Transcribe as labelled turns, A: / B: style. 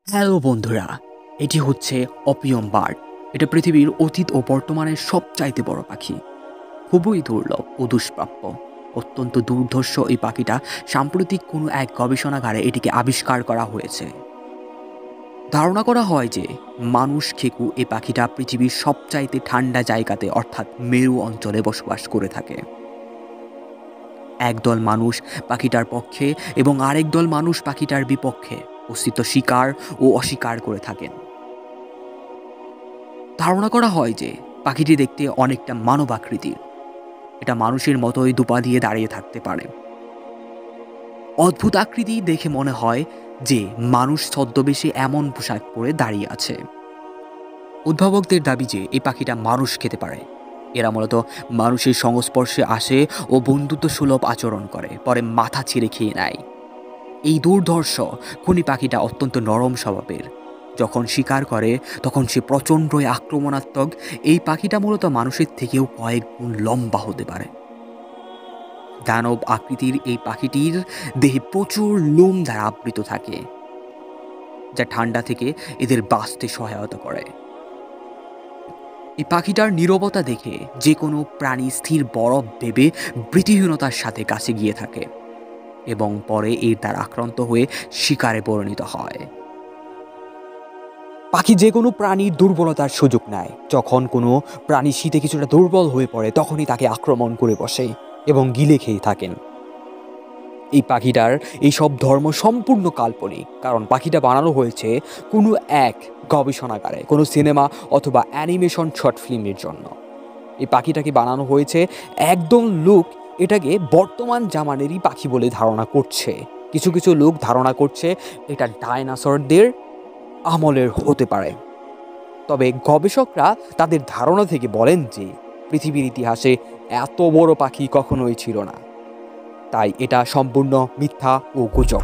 A: Hello বন্ধুরা, এটি হচ্ছে অপিয়াম বার্ড। এটা পৃথিবীর অতীত ও বর্তমানের সবচাইতে বড় পাখি। খুবই দুর্লভ ও দুষ্প্রাপ্য। অত্যন্ত দুর্ধর্ষ এই পাখিটা সাম্প্রতিক কোনো এক গবেষণাগারে এটিকে আবিষ্কার করা হয়েছে। ধারণা করা হয় যে মানুষ খেকু এই পাখিটা পৃথিবীর সবচাইতে ঠান্ডা জায়গাতে অর্থাৎ মেরু অঞ্চলে বসবাস করে থাকে। একদল মানুষ পাখিটার পক্ষে এবং আরেক দল মানুষ পাখিটার বিপক্ষে অস্তিত্ব স্বীকার ও অস্বীকার করে থাকেন। ধারণা করা হয় যে পাখিটি দেখতে অনেকটা মানব আকৃতির। এটা মানুষের মতোই দুপা দিয়ে দাঁড়িয়ে থাকতে পারে। অদ্ভুত আকৃতি দেখে মনে হয় যে মানুষ ছদ্মবেশে এমন পোশাক পরে দাঁড়িয়ে আছে। উদ্ভাবকদের দাবি যে এই পাখিটা মানুষ খেতে পারে। এরা মূলত মানুষের সংস্পর্শে আসে ও বন্ধুত্ব সুলভ আচরণ করে, পরে মাথা ছিঁড়ে খেয়ে নেয়। এই দুর্ধর্ষ খুনি পাখিটা অত্যন্ত নরম স্বভাবের। যখন শিকার করে তখন সে প্রচণ্ডই আক্রমণাত্মক। এই পাখিটা মূলত মানুষের থেকেও কয়েক গুণ লম্বা হতে পারে। দানব আকৃতির এই পাখিটির দেহে প্রচুর লোম দ্বারা আবৃত থাকে, যা ঠান্ডা থেকে এদের বাঁচতে সহায়তা করে। এই পাখিটার নীরবতা দেখে যে কোনো প্রাণী স্থির বরফ ভেবে বৃত্তিহীনতার সাথে কাছে গিয়ে থাকে এবং পরে এর দ্বারা আক্রান্ত হয়ে শিকারে পরিণত হয়। পাখি যে কোনো প্রাণীর দুর্বলতার সুযোগ নেয়। যখন কোনো প্রাণী শীতে কিছুটা দুর্বল হয়ে পড়ে তখনই তাকে আক্রমণ করে বসে এবং গিলে খেয়ে থাকেন। এই পাখিটার এইসব ধর্ম সম্পূর্ণ কাল্পনিক, কারণ পাখিটা বানানো হয়েছে কোনো এক গবেষণাগারে, কোনো সিনেমা অথবা অ্যানিমেশন শর্ট ফিল্মের জন্য। এই পাখিটাকে বানানো হয়েছে একদম লোক এটাকে বর্তমান জামানেরই পাখি বলে ধারণা করছে। কিছু কিছু লোক ধারণা করছে এটা ডায়নোসরদের আমলের হতে পারে। তবে গবেষকরা তাদের ধারণা থেকে বলেন যে পৃথিবীর ইতিহাসে এত বড় পাখি কখনোই ছিল না, তাই এটা সম্পূর্ণ মিথ্যা ও গুজব।